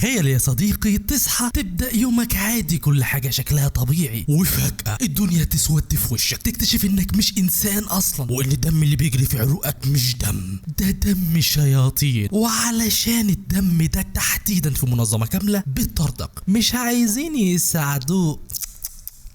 تخيل يا صديقي تصحى تبدأ يومك عادي، كل حاجة شكلها طبيعي، وفجأة الدنيا تسود في وشك، تكتشف انك مش انسان اصلا، وان الدم اللي بيجري في عروقك مش دم، ده دم شياطين. وعلشان الدم ده تحديدا في منظمة كاملة بتطردك، مش عايزين يساعدوك،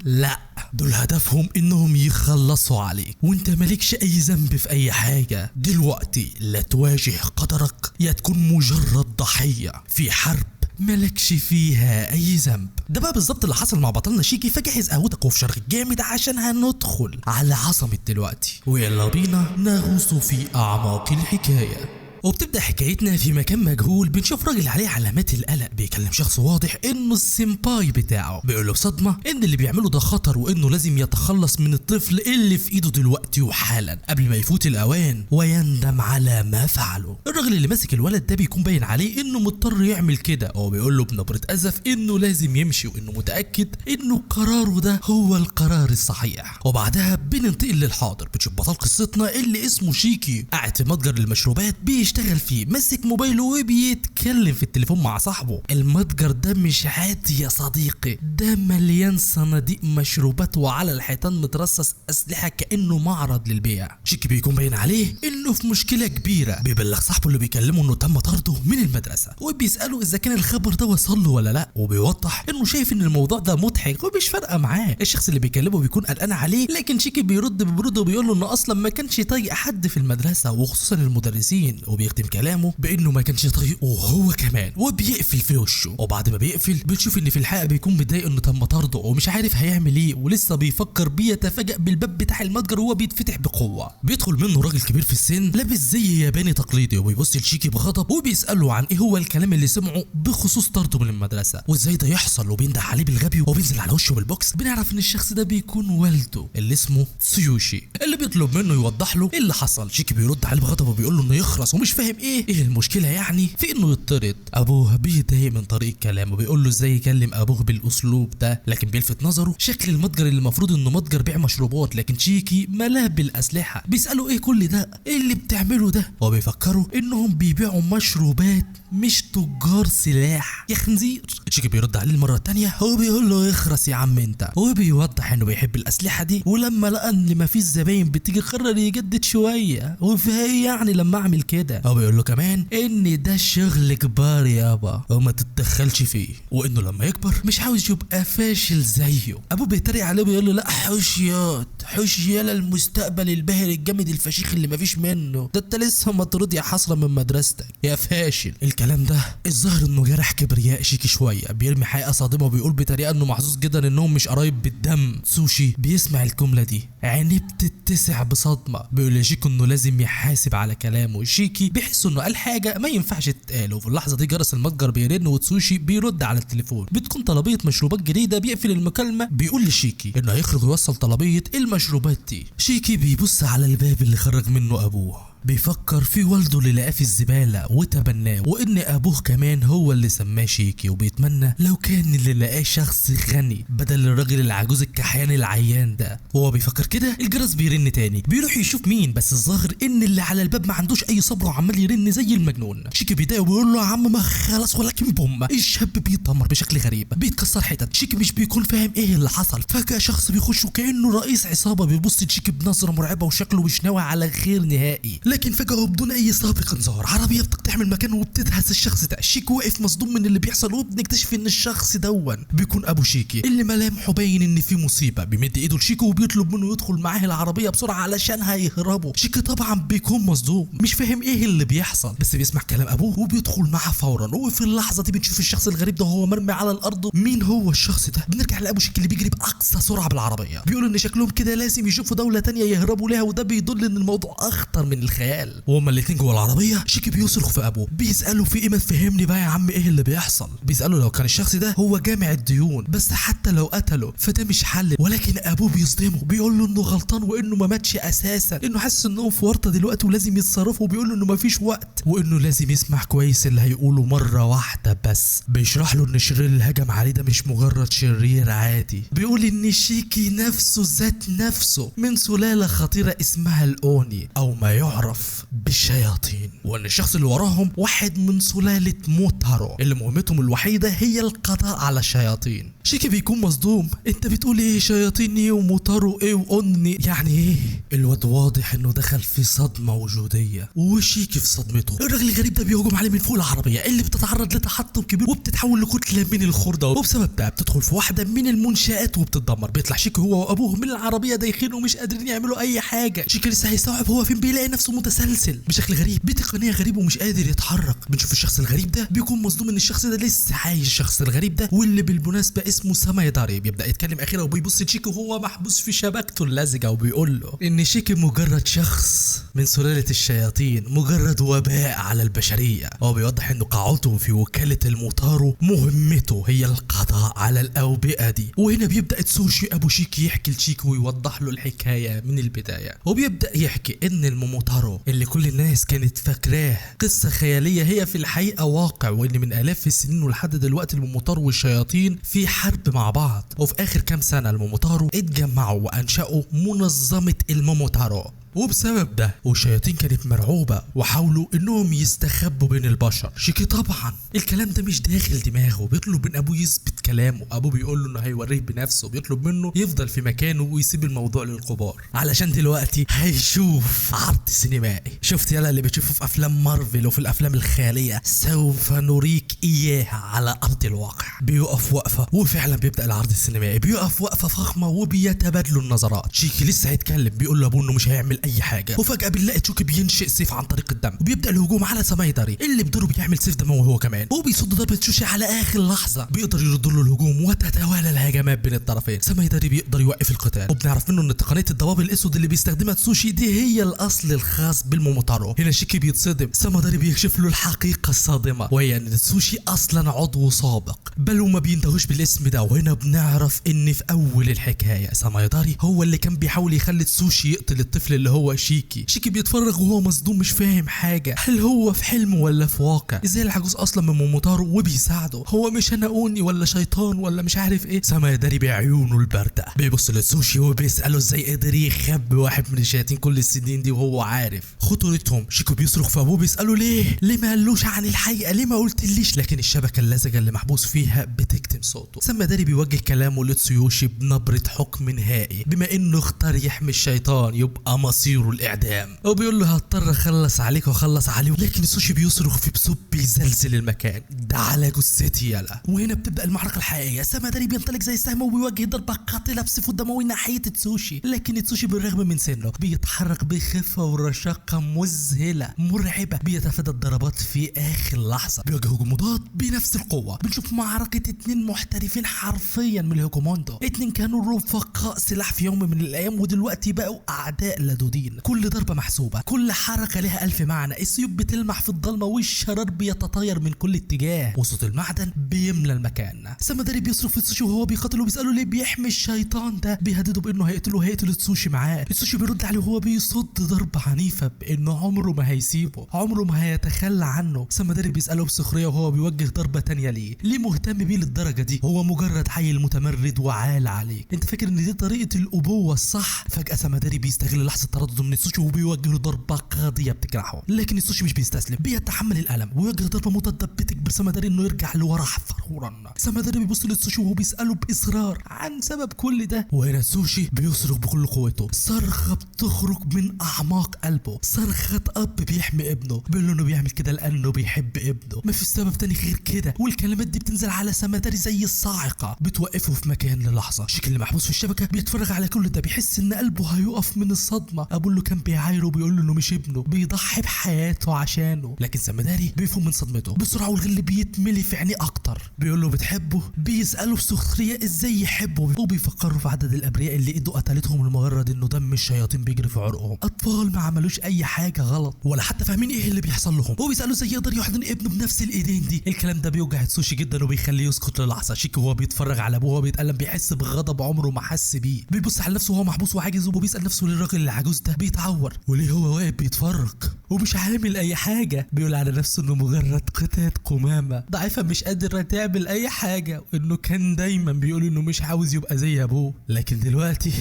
لا دول هدفهم انهم يخلصوا عليك، وانت مالكش اي ذنب في اي حاجة. دلوقتي لا تواجه قدرك يا تكون مجرد ضحية في حرب مالكش فيها اي ذنب. ده بقى بالظبط اللي حصل مع بطلنا شيكي، فجهز قهوتك وفشارك جامد عشان هندخل على عظمة دلوقتي، ويلا بينا نغوص في اعماق الحكاية. وبتبدأ حكايتنا في مكان مجهول، بنشوف راجل عليه علامات القلق بيكلم شخص واضح انه السيمباي بتاعه، بيقول له بصدمة ان اللي بيعمله ده خطر، وانه لازم يتخلص من الطفل اللي في ايده دلوقتي وحالا قبل ما يفوت الاوان ويندم على ما فعله. الراجل اللي ماسك الولد ده بيكون باين عليه انه مضطر يعمل كده، هو بيقول له بنبرة اسف انه لازم يمشي، وانه متأكد انه قراره ده هو القرار الصحيح. وبعدها بننتقل للحاضر، بتشوف بطل قصتنا اللي اسمه شيكي قاعد في متجر للمشروبات بيشتغل فيه، ماسك موبايله وبيتكلم في التليفون مع صاحبه. المتجر ده مش عادي يا صديقي، ده مليان صناديق مشروبات، وعلى الحيطان مترصص اسلحه كانه معرض للبيع. شيكي بيكون باين عليه انه في مشكله كبيره، بيبلغ صاحبه اللي بيكلمه انه تم طرده من المدرسه، وبيساله اذا كان الخبر ده وصل له ولا لا، وبيوضح انه شايف ان الموضوع ده مضحك ومش فارقه معاه. الشخص اللي بيكلمه بيكون قلقان عليه، لكن شيكي بيرد ببرود وبيقول له انه اصلا ما كانش طايق حد في المدرسه وخصوصا المدرسين، وبيختم كلامه بانه ما كانش طايقه هو كمان، وبيقفل في وشه. وبعد ما بيقفل بنشوف ان في الحقيقه بيكون متضايق انه تم طرده ومش عارف هيعمل ايه، ولسه بيفكر. بيتفاجئ بالباب بتاع المتجر وهو بيتفتح بقوه، بيدخل منه راجل كبير في السن لابس زي ياباني تقليدي، وبيبص لشيكي بغضب وبيساله عن ايه هو الكلام اللي سمعه بخصوص طرده من المدرسه وازاي ده يحصل، وبينده عليه بالغبي وبينزل على وشه بالبوكس. بنعرف ان الشخص ده بيكون والده اللي اسمه تسويوشي، اللي بيطلب منه يوضح له ايه اللي حصل. شيكي بيرد عليه بغضب وبيقول له انه يخرس ومش فاهم ايه المشكله يعني في انه يطرد. ابوه بيتضايق من طريقه كلامه، بيقول له ازاي يكلم ابوه بالاسلوب ده، لكن بيلفت نظره شكل المتجر اللي المفروض انه متجر بيع مشروبات، لكن شيكي ملاه بالاسلحه. بيساله ايه كل ده، ايه اللي بتعمله ده، وبيفكروا انهم بيبيعوا مشروبات مش تجار سلاح يا خنزير. شيكي بيرد عليه المره الثانيه، هو بيقول له اخرس يا عم انت، وبيوضح انه بيحب الاسلحه دي، ولما لقى ان مفيش زباين بتيجي قرر يجدد شويه، وفي يعني لما اعمل كده. هو بيقول له كمان ان ده شغل كبار يابا وما تتدخلش فيه، وانه لما يكبر مش عاوز يبقى فاشل زيه. ابوه بيتريق عليه وبيقول له لا حوش يالا المستقبل الباهر الجامد الفشيخ اللي مفيش منه، ده انت لسه مطرود يا حسره من مدرستك يا فاشل. الكلام ده الظاهر انه جرح كبرياء شيكي شويه، بيرمي حقيقه صادمه وبيقول بطريقه انه محظوظ جدا انهم مش قرايب بالدم. سوشي بيسمع الجمله دي عينيه بتتسع بصدمه، بيقول لشيكي انه لازم يحاسب على كلامه. شيكي بيحس انه قال حاجه ما ينفعش تتقال، وفي اللحظه دي جرس المتجر بيرن وتسوشي بيرد على التليفون، بتكون طلبيه مشروبات جديده. بيقفل المكالمه بيقول لشيكي انه هيخرج يوصل طلبيه المشروبات دي. شيكي بيبص على الباب اللي خرج منه ابوه، بيفكر في والده اللي لقاه في الزباله وتبناه، وان ابوه كمان هو اللي سماه شيكي، وبيتمنى لو كان اللي لقاه شخص غني بدل الراجل العجوز الكحيان العيان ده. وهو بيفكر كده الجرس بيرن تاني، بيروح يشوف مين، بس الظاهر ان اللي على الباب ما عندوش اي صبر وعمال يرن زي المجنون. شيكي بيضايق وبيقول له يا عم ما خلاص، ولكن بوم الشاب بيتدمر بشكل غريب، بيتكسر حتت. شيكي مش بيكون فاهم ايه اللي حصل، فجاه شخص بيخش وكانه رئيس عصابه، بيبص لشيكي بنظره مرعبه وشكله مش ناوي على خير نهائي. لكن فجاه بدون اي سابق انذار عربيه بتقتحم المكان وبتدهس الشخص ده. شيكي واقف مصدوم من اللي بيحصل، وبنكتشف ان الشخص دون بيكون ابو شيكي اللي ملامحه باين ان في مصيبه. بيمد ايده لشيكي وبيطلب منه يدخل معاه العربيه بسرعه علشان هيهربوا. شيكي طبعا بيكون مصدوم مش فاهم ايه اللي بيحصل، بس بيسمع كلام ابوه وبيدخل معاه فورا. وفي اللحظه دي بنشوف الشخص الغريب ده وهو مرمي على الارض. مين هو الشخص ده؟ بنرجع لابو شيكي اللي بيجري باقصى سرعه بالعربيه، بيقول ان شكلهم كده لازم يشوفوا دوله تانية يهربوا لها، وده بيدل ان الموضوع اخطر من الخيال. وهما الاتنين جوه العربيه، شيكي بيصرخ في ابوه، بيساله في ايه، ما تفهمني بقى يا عم ايه اللي بيحصل. بيساله لو كان الشخص ده هو جامع الديون، بس حتى لو قتله فده مش حل. ولكن ابوه بيصدمه، بيقول له انه غلطان وانه ما ماتش اساسا، انه حاسس انهم في ورطه دلوقتي ولازم يتصرفوا، وبيقول له انه ما فيش وقت، وانه لازم يسمع كويس اللي هيقوله مره واحده بس. بيشرح له ان الشرير اللي هجم عليه ده مش مجرد شرير عادي، بيقول ان شيكي نفسه ذات نفسه من سلاله خطيره اسمها الاوني، او ما يعرف بيعرف بالشياطين، وان الشخص اللي وراهم واحد من سلالة موتارو اللي مهمتهم الوحيدة هي القضاء على الشياطين. شيكي بيكون مصدوم، انت بتقول ايه؟ شياطين ايه وموتارو ايه واوني يعني ايه؟ الواد واضح انه دخل في صدمة وجودية، وشيكي في صدمته. الراجل الغريب ده بيهجم عليه من فوق العربية اللي بتتعرض لتحطم كبير وبتتحول لكتلة من الخردة، وبسبب ده بتدخل في واحدة من المنشآت وبتتدمر. بيطلع شيكي هو وابوه من العربية دايخين ومش قادرين يعملوا اي حاجة. شيكي لسه هيستوعب هو فين، بيلاقي نفسه متسلسل بشكل غريب بتقنية غريبة ومش قادر يتحرك. بنشوف الشخص الغريب ده بيكون مصدوم ان الشخص ده لسه عايش. الشخص الغريب ده واللي بالمناسبة اسمه سامايداري بيبدأ يتكلم اخيرا وبيبص لشيكي وهو محبوس في شبكته اللزجة، وبيقول له ان شيكي مجرد شخص من سلالة الشياطين، مجرد وباء على البشرية. هو بيوضح انه قاعدته في وكالة الموتارو مهمته هي القضاء على الأوبئة دي. وهنا بيبدأ تسوشي ابو شيكي يحكي لشيكي ويوضح له الحكاية من البداية. وبيبدأ يحكي ان الموموتارو اللي كل الناس كانت فاكراه قصة خيالية هي في الحقيقة واقع، وان من آلاف السنين ولحد دلوقتي الموموتارو والشياطين في حرب مع بعض. وفي آخر كام سنة الموموتارو اتجمعوا وأنشأوا منظمة الموموتارو، وبسبب ده والشياطين كانت مرعوبة وحاولوا انهم يستخبوا بين البشر. شيكي طبعا الكلام ده مش داخل دماغه، بيطلب من ابوه يثبت كلامه. ابوه بيقول له انه هيوريه بنفسه، بيطلب منه يفضل في مكانه ويسيب الموضوع للكبار علشان دلوقتي هيشوف عرض سينمائي. شفت يلا اللي بتشوفه في افلام مارفل وفي الافلام الخيالية، سوف نريك اياها على ارض الواقع. بيقف وقفة وفعلا بيبدأ العرض السينمائي، بيقف وقفة فخمة وبيتبادلوا النظرات. شيكي لسه هيتكلم بيقول له ابوه انه مش هيعمل اي حاجه، وفجاه بنلاقي تشوكي بينشئ سيف عن طريق الدم وبيبدا الهجوم على سامايداري اللي بدوره بيعمل سيف دموي هو كمان، وبيصد ضربه تشوشي على اخر لحظه بيقدر يرد له الهجوم وتتوالى الهجمات بين الطرفين. سامايداري بيقدر يوقف القتال، وبنعرف منه ان تقنيه الضباب الاسود اللي بيستخدمها تسوشي دي هي الاصل الخاص بالموموتارو. هنا شيكي بيتصدم، سامايداري بيكشف له الحقيقه الصادمه وهي ان تسوشي اصلا عضو سابق، بل وما بينتهوش بالاسم ده. وهنا بنعرف ان في اول الحكايه سامايداري هو اللي كان بيحاول يخلي تسوشي يقتل الطفل اللي هو شيكي بيتفرج وهو مصدوم مش فاهم حاجه، هل هو في حلم ولا في واقع؟ ازاي العجوز اصلا من موموتارو وبيساعده؟ هو مش هنقوني ولا شيطان ولا مش عارف ايه؟ سامايداري بعيونه البارده بيبص لتسوشي وبيساله ازاي قدر يخبي واحد من الشياطين كل السنين دي وهو عارف خطورتهم. شيكي بيصرخ في ابوه بيساله ليه ما قالوش عن الحقيقه، ليه ما قلتليش؟ لكن الشبكه اللزجه اللي محبوس فيها بتكتم صوته. سامايداري بيوجه كلامه لتسويوشي بنبره حكم نهائي، بما انه اختار يحمي الشيطان يبقى مصيره الاعدام، وبيقول له هضطر اخلص عليك واخلص عليه. لكن سوشي بيصرخ في بصوت بيزلزل المكان، ده على جثتي يلا. وهنا بتبدا المعركه الحقيقيه. سامايداري بينطلق زي السهم وبيوجه ضربه قاتله بسيفه الدموي ناحيه تسوشي، لكن تسوشي بالرغم من سنه بيتحرك بخفه ورشاقه مذهله مرعبه، بيتفادى الضربات في اخر لحظه، بيواجه هجوم مضاد بنفس القوه. بنشوف معركه اتنين محترفين حرفيا من الهجوماندو، اتنين كانوا رفقاء سلاح في يوم من الايام ودلوقتي بقوا اعداء لدودين. كل ضربه محسوبه، كل حركه لها الف معنى، السيوف بتلمح في الضلمه والشرار بيتطاير من كل اتجاه، وصوت المعدن بيملى المكان. سامايداري بيصرخ في تسوشي وهو بيقاتله وبيساله ليه بيحمي الشيطان ده، بيهدده بانه هيقتل تسوشي معاه. تسوشي بيرد عليه وهو بيصد ضربه عنيفه بانه عمره ما هيسيبه، عمره ما هيتخلى عنه. سامايداري بيساله بسخريه وهو بيوجه ضربه تانية ليه مهتم بيه للدرجه دي؟ هو مجرد عيل متمرد وعال عليك، انت فاكر ان دي طريقه الابوه الصح؟ فجاه سامايداري بيستغل لحظه تردد من تسوشي وبيوجه له ضربه قاضيه بتجرحه، لكن تسوشي مش بيستسلم، بيتحمل الالم ويوجه ضربه مضاده بتجبر سامايداري انه يرجع لورا فورا. سامايداري بيبص لتسوشي وهو بيساله باصرار عن سبب كل ده، وهنا تسوشي بيصرخ بكل قوته، صرخه بتخرج من اعماق قلبه، صرخه اب بيحمي ابنه، بيقول له انه بيعمل كده لانه بيحب ابنه، مفيش سبب تاني غير كده. والكلمات دي بتنزل على سامايداري زي الصاعقه، بتوقفه في مكان للحظه. شيكي اللي محبوس في الشبكه بيتفرج على كل ده، بيحس ان قلبه هيقف من الصدمه. ابوه اللي كان بيعايره بيقول له انه مش ابنه، بيضحي بحياته عشانه، لكن سامايداري بيفهم من صدمته بسرعه والغل بيتملي في عينيه اكتر. بيقول له بتحبه؟ بيساله بسخريه ازاي يحبه، وبيفكروا في عدد الابرياء اللي ايده قتلتهم لمجرد انه دم الشياطين بيجري في عرقهم، اطفال ما عملوش اي حاجه غلط ولا حتى فاهمين ايه اللي بيحصل لهم. هو بيساله ازاي يقدر يحضن ابنه بنفس الايدين دي. الكلام ده بيوجع تسوشي جدا وبيخليه يسكت للحظه. شيكي وهو بيتفرج على ابوه وهو بيتألم بيحس بغضب عمره ما حس بيه، بيبص على نفسه وهو محبوس وعاجز وبيسال نفسه ليه الراجل العجوز ده بيتعور وليه هو واقف بيتفرج ومش عامل اي حاجه. بيقول على نفسه انه مجرد قطعه قمامه ضعيفه مش قادره تعمل اي حاجه، وانه كان دايما بيقول انه مش عاوز يبقى زي ابوه، لكن دلوقتي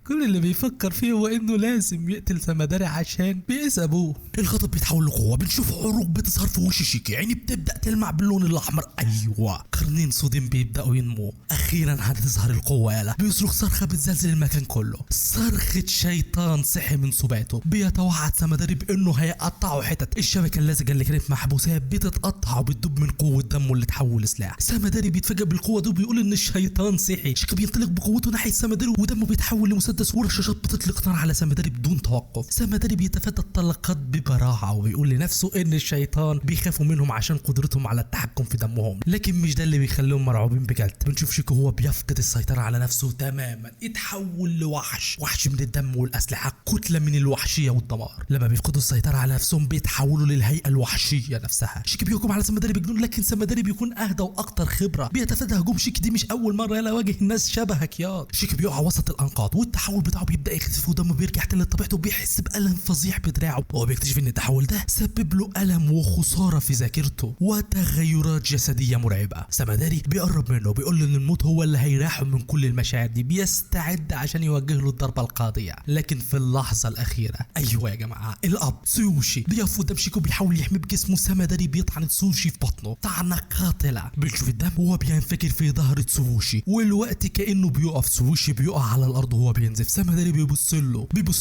كل اللي بيفكر فيه هو انه لازم يقتل سمدري عشان بيئس ابوه. الغضب بيتحول لقوه، بنشوف عروق بتظهر في وش شيكي، عيني بتبدا تلمع باللون الاحمر، ايوه قرنين سودين بيبداوا ينمو. اخيرا هتظهر القوه. يالا بيصرخ صرخه بتزلزل المكان كله، صرخه شيطان صحي من سباته. بيتوعد سمدري بانه هيقطعوا حتت. الشبكه اللزجه اللي كانت محبوسه بتتقطع وبتدب من قوه دمه اللي تحول لسلاح. سمدري بيتفاجئ بالقوه دي وبيقول ان الشيطان صحي. شيكي بينطلق بقوته ناحيه سمدري ودمه بيتحول لمسدس، ورشاشات بتطلق نار على سمدري بدون توقف. سمدري بيتفادى الطلقات ببراعه وبيقول لنفسه ان الشيطان بيخافوا منهم عشان قدرتهم على التحكم في دمهم، لكن مش ده اللي بيخليهم مرعوبين بجد. بنشوف شيكي هو بيفقد السيطره على نفسه تماما، اتحول لوحش، وحش من الدم والاسلحه، كتله من الوحشيه والدمار. لما بيفقدوا السيطره على نفسهم بيتحولوا للهيئه الوحشيه نفسها. شيكي بيهجم على سمدري بجنون، لكن سمدري بيكون اهدى واكتر خبره، بيتفادى هجوم شيكي. دي مش اول مره يلا واجه الناس شبهك ياض. شيكي بيقع وسط الانقاض والتحول بتاعه بيبدا يخسف ودمه بيرجع تاني لطبيعته، وبيحس بالم فظيع بدراعه. وهو بيكتشف ان التحول ده سبب له الم وخساره في ذاكرته وتغيرات جسديه مرعبه. سمدري بيقرب منه وبيقول له ان الموت هو اللي هيريحه من كل المشاعر دي. بيستعد عشان يوجه له الضربه القاضيه، لكن في اللحظه الاخيره ايوه يا جماعه الاب سوشي بيقف قدام شيكو بيحاول يحمي بجسمه. سمدري بيطعن سوشي في بطنه طعنه قاتله. بنشوف الدم وهو بينفجر في ظهر سوشي، والوقت كانه بيقف. سوشي بيقع على الارض وهو بينزف. سمدري بيبص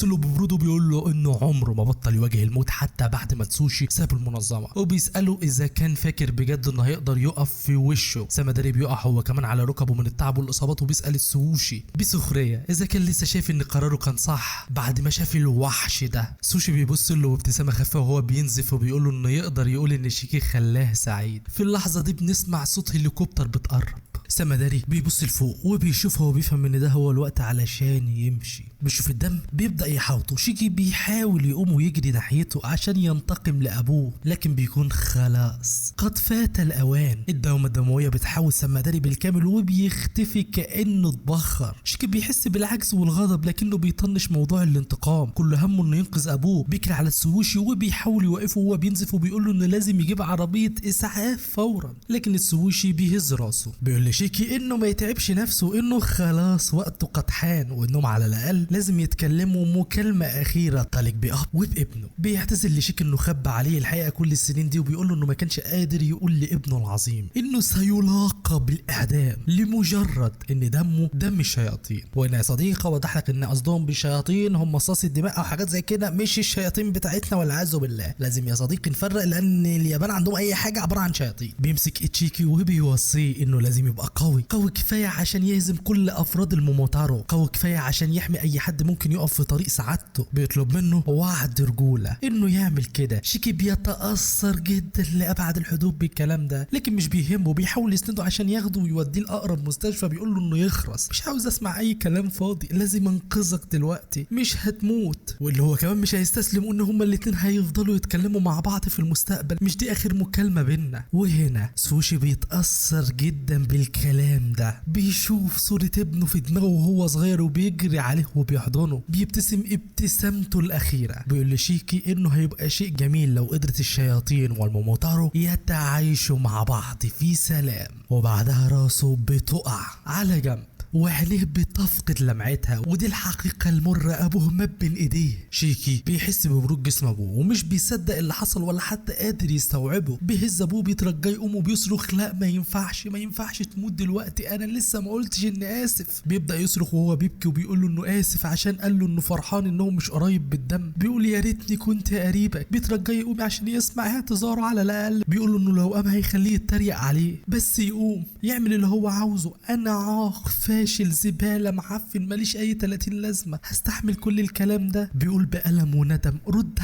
له ببرود وبيقول له انه عمره ما بطل يواجه الموت حتى بعد ما تسوشي ساب المنظمه، وبيساله اذا كان فاكر بجد انه هيقدر يقف في وشه. سمدري بيقع هو كمان على ركبه من التعب والاصابات، وبيسال السوشي بسخريه اذا كان لسه شايف ان قراره كان صح بعد ما شاف الوحش ده. سوشي بيبص له بابتسامه خفيفه وهو بينزف وبيقول له انه يقدر يقول ان شيكي خلاه سعيد. في اللحظه دي بنسمع صوت هليكوبتر بتقرب. سمدري بيبص لفوق وبيشوفها وبيفهم ان ده هو الوقت علشان يمشي. بيشوف الدم بيبدا يحاوطه. شيكي بيحاول يقوم ويجري ناحيته عشان ينتقم لابوه، لكن بيكون خلاص قد فات الاوان. الدوامه الدمويه بتحاول سمدري بالكامل وبيختفي كانه اتبخر. شيكي بيحس بالعجز والغضب لكنه بيطنش موضوع الانتقام، كل همه انه ينقذ ابوه. بيجري على السوشي وبيحاول يوقفه وهو بينزف وبيقول له انه لازم يجيب عربيه اسعاف فورا، لكن السوشي بيهز راسه بيقول شيكي انه ما يتعبش نفسه، انه خلاص وقته قد حان، وانهم على الاقل لازم يتكلموا مكالمه اخيره تليق باب وبابنه. بيعتذر لشيكي انه خبى عليه الحقيقه كل السنين دي، وبيقول له انه ما كانش قادر يقول لابنه العظيم انه سيلاقى بالاعدام لمجرد ان دمه دم الشياطين. وانا يا صديقه وضح لك ان قصدهم بالشياطين هم مصاصي الدماء او حاجات زي كده، مش الشياطين بتاعتنا والعياذ بالله. لازم يا صديقي نفرق، لان اليابان عندهم اي حاجه عباره عن شياطين. بيمسك اتشيكي وبيوصيه انه لازم يبقى قوي كفايه عشان يهزم كل افراد الموموتارو، قوي كفايه عشان يحمي اي حد ممكن يقف في طريق سعادته. بيطلب منه وعد رجوله انه يعمل كده. شيكي بيتاثر جدا لابعد الحدود بالكلام ده، لكن مش بيهمه. بيحاول يسنده عشان ياخده ويوديه لاقرب مستشفى. بيقول له انه يخرس، مش عاوز اسمع اي كلام فاضي، لازم انقذك دلوقتي، مش هتموت. واللي هو كمان مش هيستسلم، وان هما الاتنين هيفضلوا يتكلموا مع بعض في المستقبل، مش دي اخر مكالمه بينا. وهنا سوشي بيتاثر جدا بالكلام ده. بيشوف صورة ابنه في دماغه وهو صغير وبيجري عليه وبيحضنه. بيبتسم ابتسامته الأخيرة. بيقول لشيكي إنه هيبقى شيء جميل لو قدرت الشياطين والموموتارو يتعايشوا مع بعض في سلام. وبعدها راسه بتقع على جنب وعينيه بتفقد لمعتها، ودي الحقيقة المرة. أبوه مات بين إيديه. شيكي بيحس ببرود جسم أبوه ومش بيصدق اللي حصل ولا حتى قادر يستوعبه. بيهز أبوه بيترجاه يقوم وبيصرخ لا ما ينفعش ما ينفعش تموت دلوقتي، أنا لسه ما قلتش إني آسف. بيبدأ يصرخ وهو بيبكي وبيقول له إنه آسف عشان قال له إنه فرحان إنه مش قريب بالدم. بيقول يا ريتني كنت قريبك. بيترجاه يقوم عشان يسمع اعتذاره على الأقل. بيقول له إنه لو قام هيخليه يتريق عليه، بس يقوم يعمل اللي هو عاوزه. أنا عاق فاشل زبالة معفن ماليش اي 30 لازمة، هستحمل كل الكلام ده. بيقول بألم وندم رد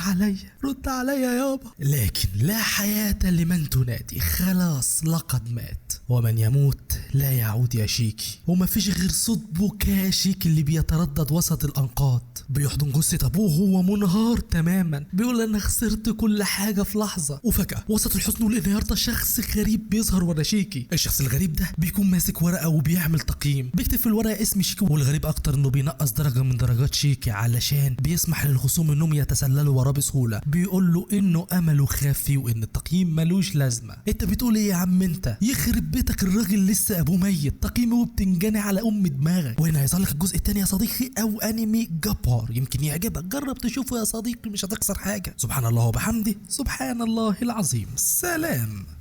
عليا يابا. لكن لا حياة لمن تنادي، خلاص لقد مات، ومن يموت لا يعود يا شيكي. ومفيش غير صوت بكاء شيكي اللي بيتردد وسط الانقاض. بيحضن جثة ابوه وهو منهار تماما. بيقول انا خسرت كل حاجة في لحظة. وفجأة وسط الحزن والانهيار ده شخص غريب بيظهر ورا شيكي. الشخص الغريب ده بيكون ماسك ورقة وبيعمل تقييم. بيكتب في الورقة اسم شيكي، والغريب اكتر انه بينقص درجة من درجات شيكي علشان بيسمح للخصوم انهم يتسللوا وراه بسهولة. بيقول له انه امله خافي وان التقييم ملوش لازمة. انت بتقول ايه يا عم انت؟ يخرب بيتك الراجل لسه ابوه ميت، تقييمه وبتنجني على ام دماغك. وهنا هيظهر لك الجزء الثاني يا صديقي، او انمي جبار يمكن يعجبك، جرب تشوفه يا صديقي مش هتخسر حاجه. سبحان الله وبحمده، سبحان الله العظيم. سلام.